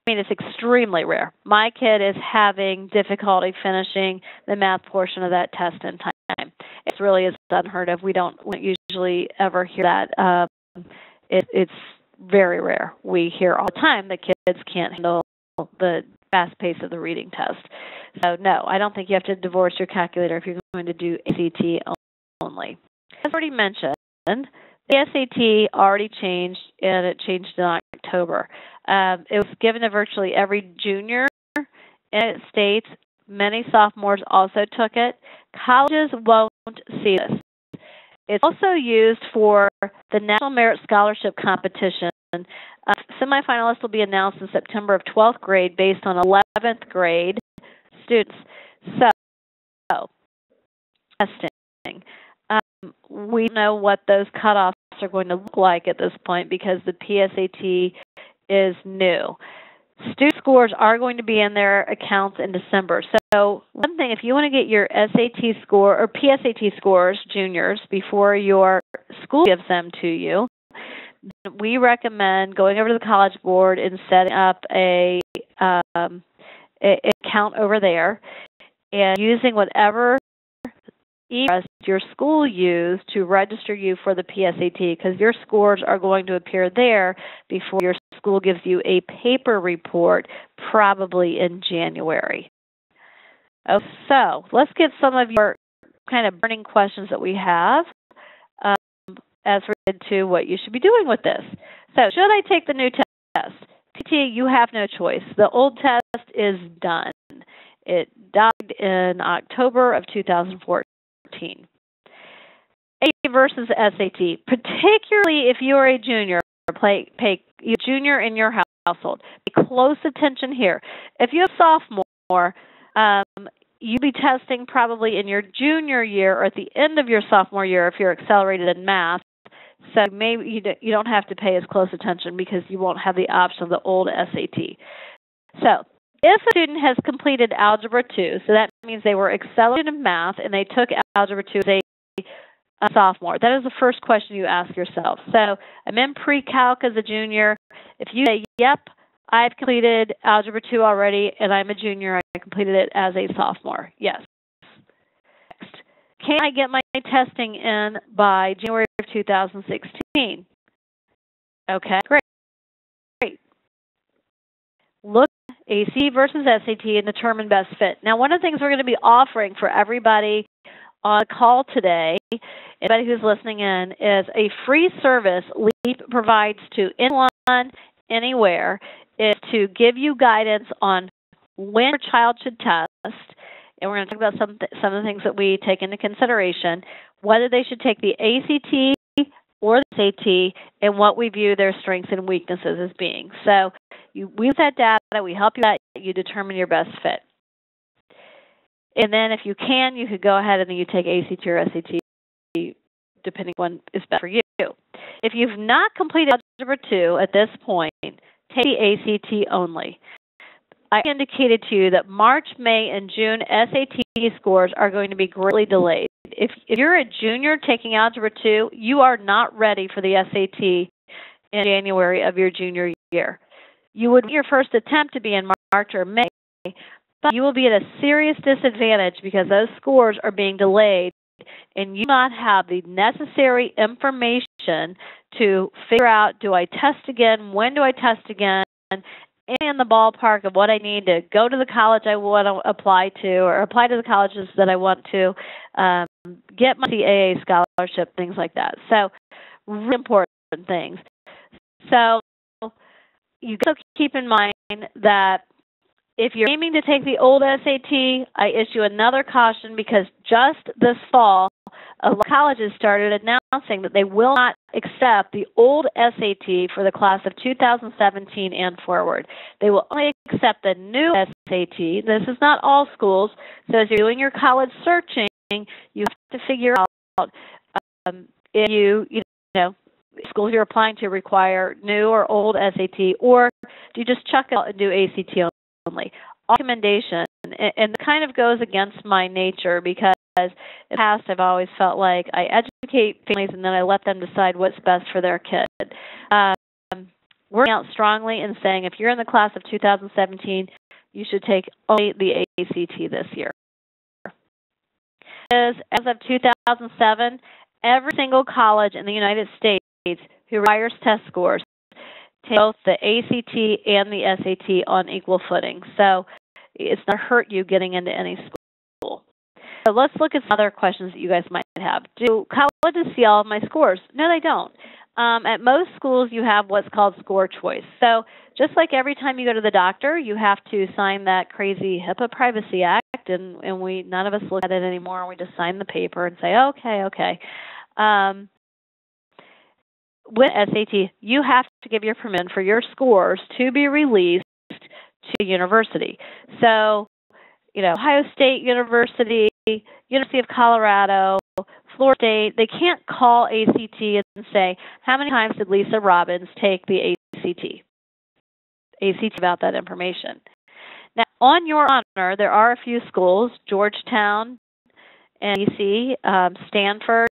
it's extremely rare. My kid is having difficulty finishing the math portion of that test in time. It really is unheard of. We don't usually ever hear that. It's very rare. We hear all the time that kids can't handle the fast pace of the reading test. So no, I don't think you have to divorce your calculator if you're going to do ACT only. As already mentioned, the SAT already changed, and it changed in October. It was given to virtually every junior in the United States. Many sophomores also took it. Colleges won't see this. It's also used for the National Merit Scholarship Competition. Semifinalists will be announced in September of 12th grade based on 11th grade students. So, testing. We know what those cutoffs are going to look like at this point because the PSAT is new. Student scores are going to be in their accounts in December. So one thing, if you want to get your SAT score or PSAT scores, juniors, before your school gives them to you, we recommend going over to the College Board and setting up a account over there and using whatever email your school used to register you for the PSAT, because your scores are going to appear there before your school gives you a paper report, probably in January. So let's get some of your kind of burning questions that we have as related to what you should be doing with this. So should I take the new test? PT, you have no choice. The old test is done. It died in October of 2014. A versus SAT, particularly if you're a junior, pay junior in your household. Pay close attention here. If you have sophomore, you'd be testing probably in your junior year or at the end of your sophomore year if you're accelerated in math. So maybe you don't have to pay as close attention because you won't have the option of the old SAT. So if a student has completed Algebra 2, so that means they were accelerated in math and they took Algebra 2 as a sophomore. That is the first question you ask yourself. So I'm in pre-calc as a junior. If you say, yep, I've completed Algebra 2 already and I'm a junior, I completed it as a sophomore. Yes. Next. Can I get my testing in by January of 2016? Okay, great. Look at AC versus SAT and determine best fit. Now, one of the things we're going to be offering for everybody on the call today, anybody who's listening in, is a free service LEAP provides to anyone, anywhere, is to give you guidance on when your child should test, and we're going to talk about some of the things that we take into consideration, whether they should take the ACT or the SAT, and what we view their strengths and weaknesses as being. So we use that data, we help you out, you determine your best fit. And then if you can, you could go ahead and you take ACT or SAT, depending on what is best for you. If you've not completed Algebra 2 at this point, take the ACT only. I indicated to you that March, May, and June SAT scores are going to be greatly delayed. If you're a junior taking Algebra 2, you are not ready for the SAT in January of your junior year. You would want your first attempt to be in March or May, but you will be at a serious disadvantage because those scores are being delayed and you do not have the necessary information to figure out, do I test again, when do I test again, in the ballpark of what I need to go to the college I want to apply to or apply to the colleges that I want to, get my NCAA scholarship, things like that. So really important things. So you also keep in mind that if you're aiming to take the old SAT, I issue another caution because just this fall, a lot of colleges started announcing that they will not accept the old SAT for the class of 2017 and forward. They will only accept the new SAT. This is not all schools, so as you're doing your college searching, you have to figure out if you know, schools you're applying to require new or old SAT, or do you just chuck it out and do ACT only? Recommendation, and it kind of goes against my nature because in the past I've always felt like I educate families and then I let them decide what's best for their kid. We're out strongly in saying if you're in the class of 2017, you should take only the ACT this year. As of 2007, every single college in the United States who requires test scores take both the ACT and the SAT on equal footing. So it's not hurt you getting into any school. So let's look at some other questions that you guys might have. Do colleges see all of my scores? No, they don't. At most schools, you have what's called score choice. So just like every time you go to the doctor, you have to sign that crazy HIPAA Privacy Act, and none of us look at it anymore. We just sign the paper and say, okay. With SAT, you have to give your permission for your scores to be released to the university. So, Ohio State University, University of Colorado, Florida State, they can't call ACT and say, how many times did Lisa Robbins take the ACT? ACT about that information. Now, on your honor, there are a few schools, Georgetown, NC, Stanford.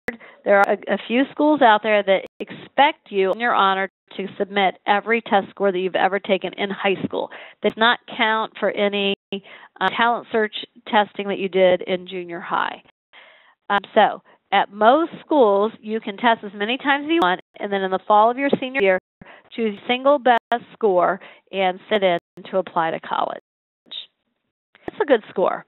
There are a few schools out there that expect you, in your honor, to submit every test score that you've ever taken in high school. Does not count for any talent search testing that you did in junior high. So at most schools, you can test as many times as you want, and then in the fall of your senior year, choose a single best score and sit in to apply to college. That's a good score.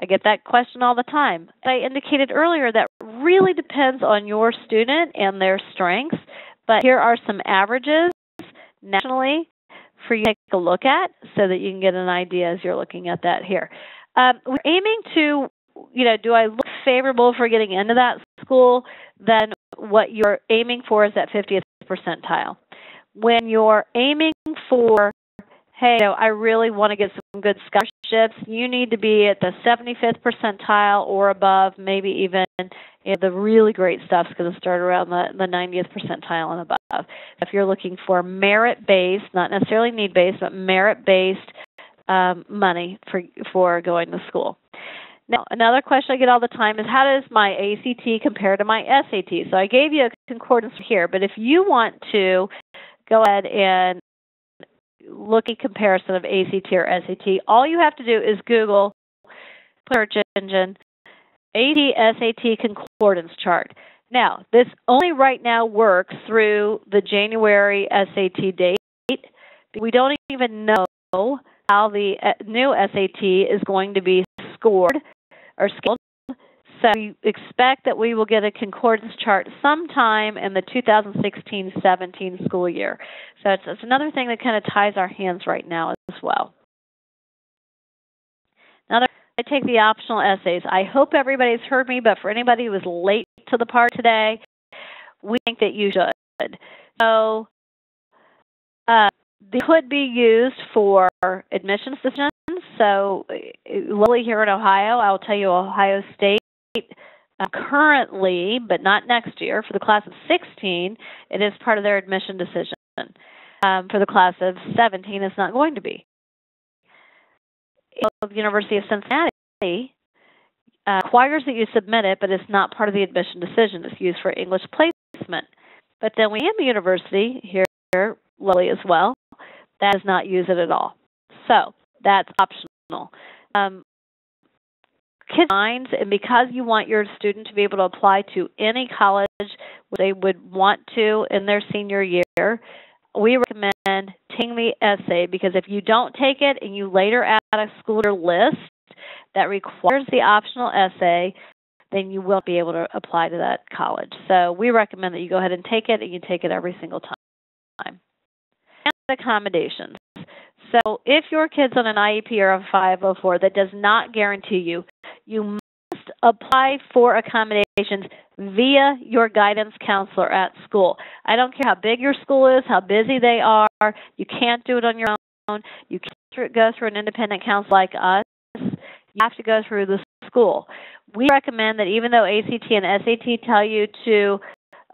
I get that question all the time. I indicated earlier that really depends on your student and their strengths, but here are some averages nationally for you to take a look at so that you can get an idea as you're looking at that here. We're aiming to, do I look favorable for getting into that school, then what you're aiming for is that 50th percentile. When you're aiming for, hey, I really want to get some good scholarships, you need to be at the 75th percentile or above, maybe even the really great stuff is going to start around the 90th percentile and above. If you're looking for merit-based, not necessarily need-based, but merit-based money for going to school. Now, another question I get all the time is, how does my ACT compare to my SAT? So I gave you a concordance here, but if you want to go ahead and look at comparison of ACT or SAT, all you have to do is Google, search engine, ACT concordance chart. Now, this only right now works through the January SAT date. We don't even know how the new SAT is going to be scored or scaled. So we expect that we will get a concordance chart sometime in the 2016-17 school year. So it's another thing that kind of ties our hands right now as well. Now, I take the optional essays. I hope everybody's heard me, but for anybody who was late to the part today, we think that you should. So they could be used for admissions decisions. So locally here in Ohio, I'll tell you Ohio State currently, but not next year, for the class of 16, it is part of their admission decision. For the class of 17, it's not going to be. The University of Cincinnati requires that you submit it, but it's not part of the admission decision. It's used for English placement. But then we have the university here locally as well that does not use it at all. So that's optional. Kids' minds, and because you want your student to be able to apply to any college they would want to in their senior year, we recommend taking the essay, because if you don't take it and you later add a school list that requires the optional essay, then you won't be able to apply to that college. So we recommend that you go ahead and take it, and you take it every single time. And accommodations. So if your kid's on an IEP or a 504, that does not guarantee you, you must apply for accommodations via your guidance counselor at school. I don't care how big your school is, how busy they are. You can't do it on your own. You can't go through an independent counselor like us. You have to go through the school. We recommend that even though ACT and SAT tell you to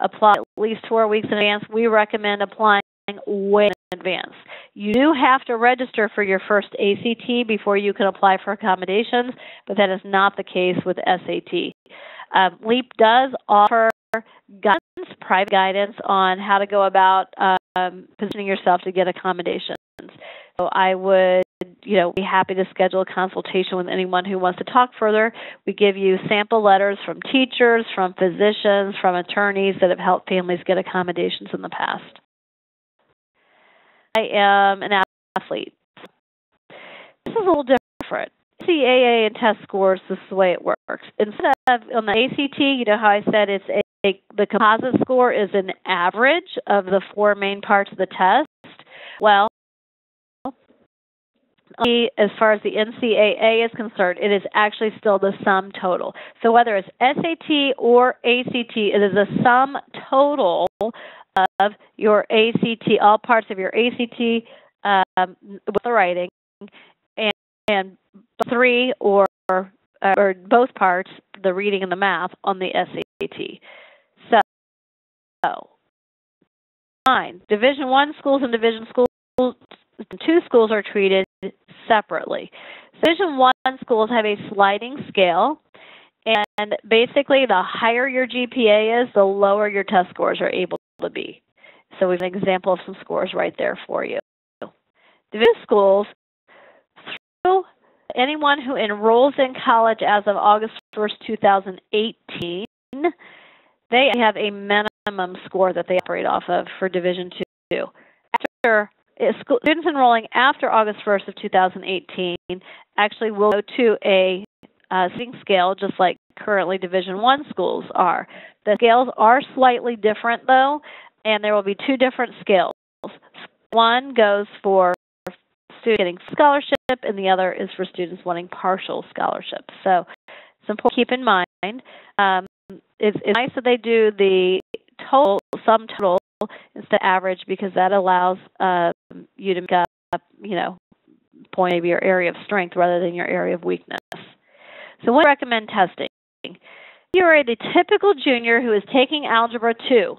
apply at least 4 weeks in advance, we recommend applying way in advance. You do have to register for your first ACT before you can apply for accommodations, but that is not the case with SAT. LEAP does offer guidance, private guidance on how to go about positioning yourself to get accommodations. So I would, be happy to schedule a consultation with anyone who wants to talk further. We give you sample letters from teachers, from physicians, from attorneys that have helped families get accommodations in the past. I am an athlete. This is a little different. NCAA and test scores, this is the way it works. Instead of on the ACT, you know how I said it's the composite score is an average of the 4 main parts of the test. Well, as far as the NCAA is concerned, it is actually still the sum total. So whether it's SAT or ACT, it is the sum total of your ACT, all parts of your ACT with the writing, and 3 or both parts, the reading and the math, on the SAT. So, fine. Division I schools and Division II schools are treated separately. Division I schools have a sliding scale, and basically the higher your GPA is, the lower your test scores are able to be. So we have an example of some scores right there for you. Division schools, through anyone who enrolls in college as of August 1st, 2018, they have a minimum score that they operate off of for Division II. After students enrolling after August 1st of 2018 actually will go to a sitting scale, just like currently Division I schools are. The scales are slightly different, though, and there will be 2 different scales. One goes for students getting scholarship, and the other is for students wanting partial scholarship. So It's important to keep in mind. It's nice that they do the total, sum total, instead of average, because that allows you to make up, point maybe your area of strength rather than your area of weakness. So when I recommend testing, you are the typical junior who is taking Algebra 2.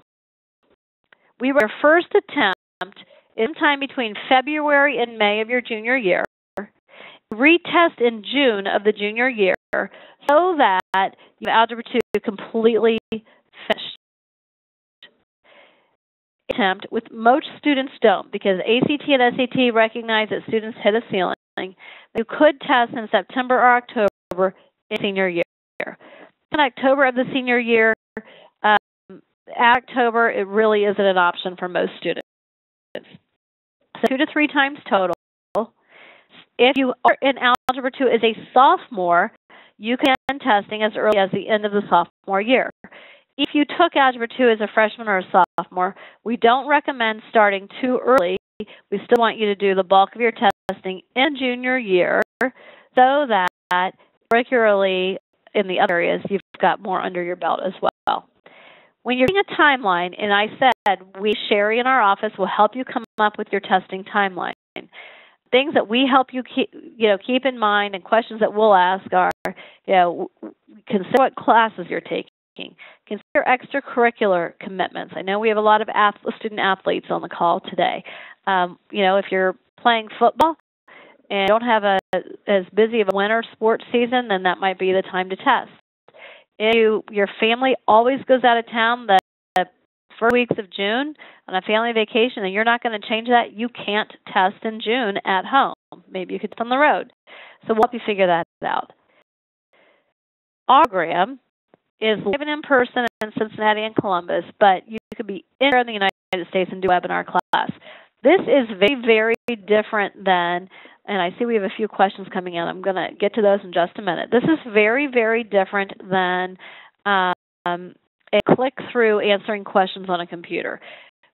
We were your first attempt sometime between February and May of your junior year. Retest in June of the junior year so that you have Algebra 2 completely finished. Attempt, with most students don't, because ACT and SAT recognize that students hit a ceiling. You could test in September or October in senior year. In October of the senior year, October, it really isn't an option for most students. So 2 to 3 times total. If you are in Algebra 2 as a sophomore, you can begin testing as early as the end of the sophomore year. If you took Algebra 2 as a freshman or a sophomore, we don't recommend starting too early. We still want you to do the bulk of your testing in junior year so that curricularly in the other areas you've got more under your belt as well. When you're doing a timeline, and I said Sherry in our office will help you come up with your testing timeline. Things that we help you keep in mind, and questions that we'll ask are, consider what classes you're taking. Consider extracurricular commitments. I know we have a lot of student athletes on the call today. If you're playing football and don't have as busy of a winter sports season, then that might be the time to test. If your family always goes out of town the first weeks of June on a family vacation, and you're not going to change that, you can't test in June at home. Maybe you could test on the road. So we'll help you figure that out. Our program is live and in person in Cincinnati and Columbus, but you could be anywhere in the United States and do a webinar class. This is very, very different than, and I see we have a few questions coming in. I'm going to get to those in just a minute. This is very, very different than a click-through answering questions on a computer.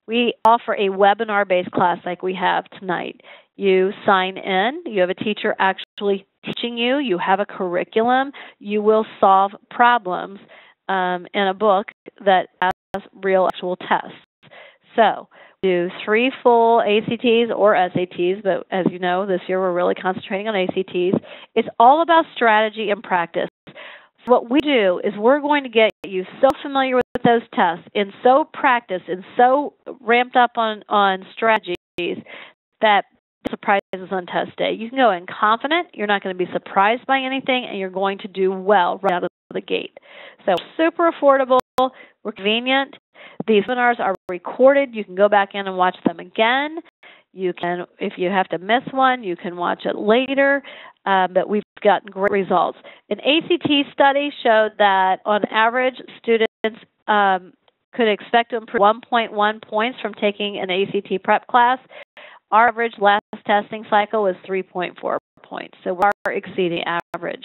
We offer a webinar-based class like we have tonight. You sign in. You have a teacher actually teaching you. You have a curriculum. You will solve problems in a book that has real actual tests. So do 3 full ACTs or SATs, but as you know, this year we're really concentrating on ACTs. It's all about strategy and practice. What we do is we're going to get you so familiar with those tests and so practiced and so ramped up on strategies that surprises on test day. You can go in confident, you're not going to be surprised by anything, and you're going to do well right out of the gate. So super affordable, we're convenient. These webinars are recorded. You can go back in and watch them again. You can, if you have to miss one, you can watch it later. But we've gotten great results. An ACT study showed that on average, students could expect to improve 1.1 points from taking an ACT prep class. Our average last testing cycle was 3.4 points. So we are exceeding average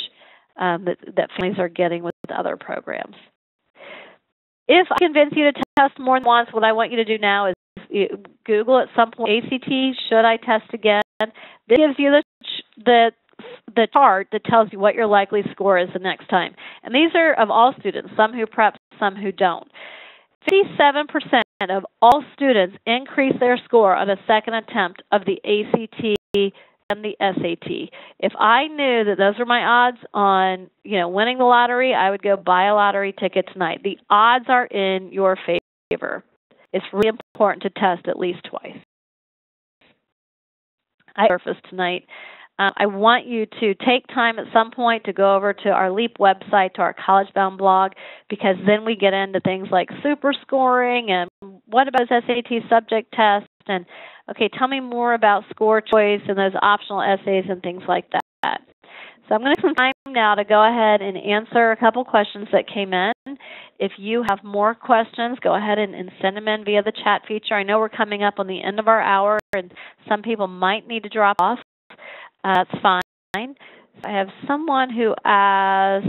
that families are getting with other programs. If I convince you to test more than once, what I want you to do now is Google at some point ACT, should I test again? This gives you the chart that tells you what your likely score is the next time. And these are of all students, some who prep, some who don't. 57% of all students increase their score on a second attempt of the ACT and the SAT. If I knew that those were my odds on, winning the lottery, I would go buy a lottery ticket tonight. The odds are in your favor. It's really important to test at least twice. I surfaced tonight. I want you to take time at some point to go over to our LEAP website, to our College Bound blog, because then we get into things like super scoring and what about SAT subject tests, and okay, tell me more about score choice and those optional essays and things like that. So I'm going to take some time now to go ahead and answer a couple questions that came in. If you have more questions, go ahead and send them in via the chat feature. I know we're coming up on the end of our hour, and some people might need to drop off. That's fine. I have someone who asked,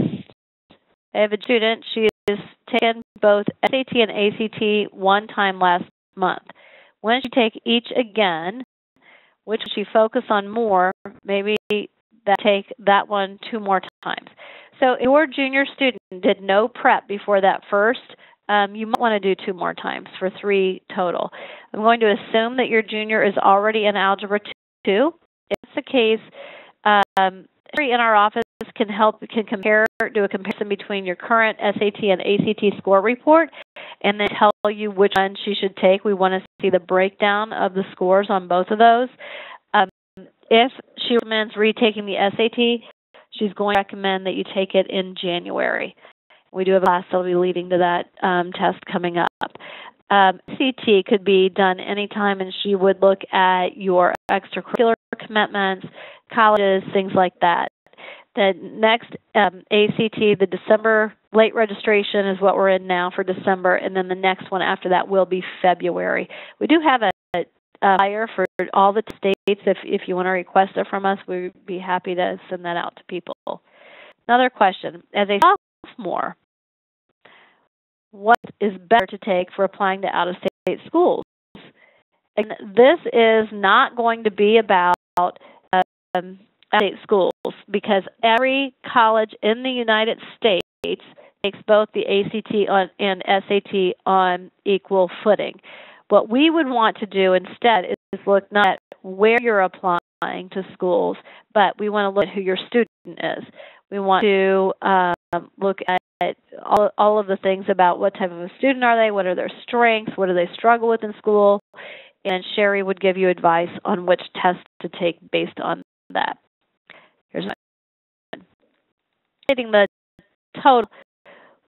I have a student, she has taken both SAT and ACT one time last month. When she take each again, which she focus on more, maybe take that one 2 more times. So if your junior student did no prep before that first, you might want to do 2 more times for 3 total. I'm going to assume that your junior is already in Algebra 2. If that's the case, in our office can do a comparison between your current SAT and ACT score report, and then tell you which one she should take. We want to see the breakdown of the scores on both of those. If she recommends retaking the SAT, she's going to recommend that you take it in January. We do have a class that will be leading to that test coming up. CT could be done anytime, and she would look at your extracurricular commitments, colleges, things like that. The next ACT, the December late registration is what we're in now for December, and then the next one after that will be February. We do have a flyer for all the states. If you want to request it from us, we'd be happy to send that out to people. Another question. As a sophomore, what is better to take for applying to out-of-state schools? And this is not going to be about out-of-state schools, because every college in the United States takes both the ACT and SAT on equal footing. What we would want to do instead is look not at where you're applying to schools, but we want to look at who your student is. We want to look at all of the things about what type of a student are they, what are their strengths, what do they struggle with in school, and Sherry would give you advice on which test to take based on that. Here's one. Getting the total,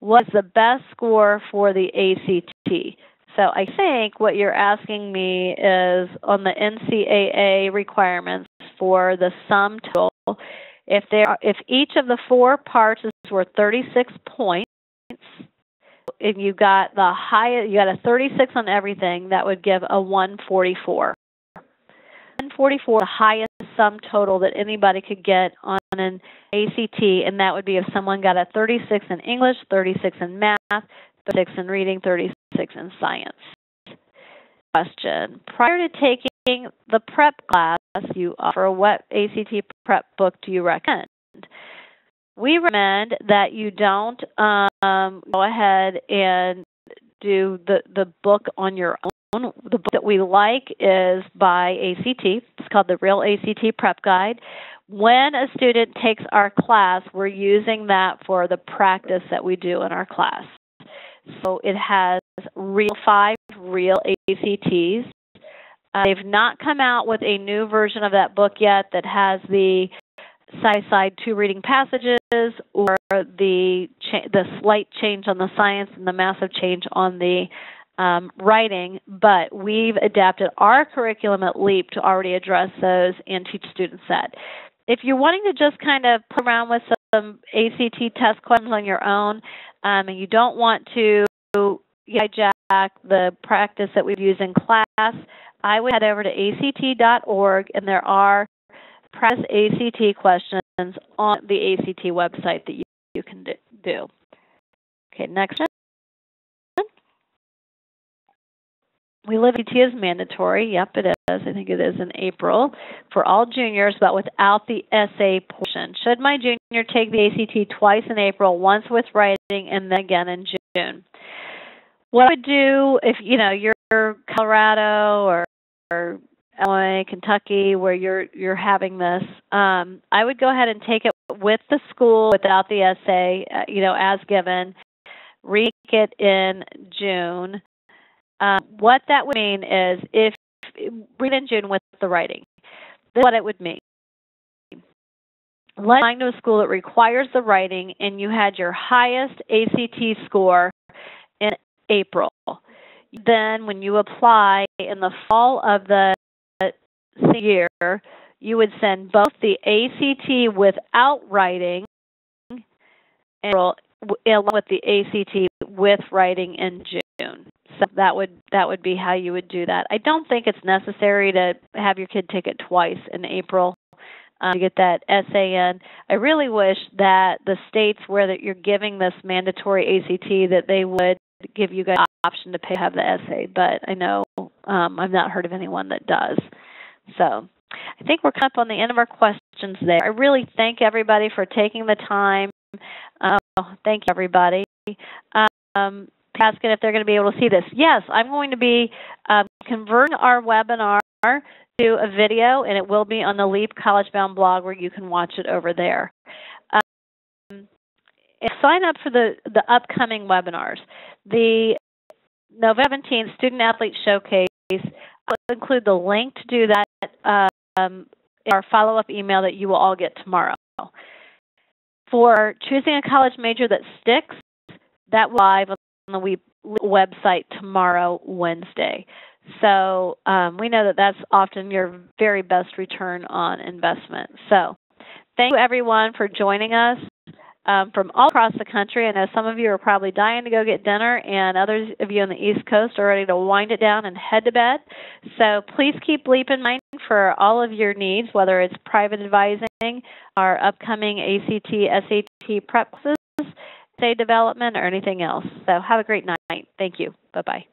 what's the best score for the ACT? So I think what you're asking me is on the NCAA requirements for the sum total. If each of the 4 parts is worth 36 points, if you got the highest, you got a 36 on everything, that would give a 144. 144 is the highest sum total that anybody could get on an ACT, and that would be if someone got a 36 in English, 36 in math, 36 in reading, 36 in science. Question. Prior to taking the prep class you offer, what ACT prep book do you recommend? We recommend that you don't go ahead and do the book on your own. The book that we like is by ACT. It's called the Real ACT Prep Guide. When a student takes our class, we're using that for the practice that we do in our class. So it has 5 real ACTs. They've not come out with a new version of that book yet that has the side-by-side 2 reading passages or the slight change on the science and the massive change on the writing, but we've adapted our curriculum at LEAP to already address those and teach students that. If you're wanting to just kind of play around with some ACT test questions on your own, and you don't want to hijack the practice that we use in class, I would head over to act.org, and there are practice ACT questions on the ACT website that you can do. Okay, next one. We live ACT is mandatory. Yep, it is. I think it is in April for all juniors, but without the essay portion. Should my junior take the ACT twice in April, once with writing and then again in June? What I would do if you're Colorado or Illinois, Kentucky, where you're having this, I would go ahead and take it with the school without the essay, as given. Read it in June. What that would mean is if read in June with the writing. This is what it would mean. Let's go to a school that requires the writing, and you had your highest ACT score in April. Then when you apply in the fall of the year, you would send both the ACT without writing and along with the ACT with writing in June. So that would be how you would do that. I don't think it's necessary to have your kid take it twice in April to get that essay in. I really wish that the states where you're giving this mandatory ACT that they would give you guys the option to pay to have the essay, but I know I've not heard of anyone that does. So I think we're coming up on the end of our questions there. I really thank everybody for taking the time Thank you, everybody. Asking if they're going to be able to see this. Yes, I'm going to be converting our webinar to a video, and it will be on the LEAP College Bound blog where you can watch it over there. Sign up for the upcoming webinars. The November 17th Student Athlete Showcase, I'll include the link to do that in our follow-up email that you will all get tomorrow. For choosing a college major that sticks, that will be live on the website tomorrow, Wednesday. So we know that that's often your very best return on investment. So thank you, everyone, for joining us from all across the country. I know some of you are probably dying to go get dinner, and others of you on the East Coast are ready to wind it down and head to bed. So please keep LEAP in mind for all of your needs, whether it's private advising, our upcoming ACT, SAT prep classes, essay development, or anything else. So have a great night. Thank you. Bye-bye.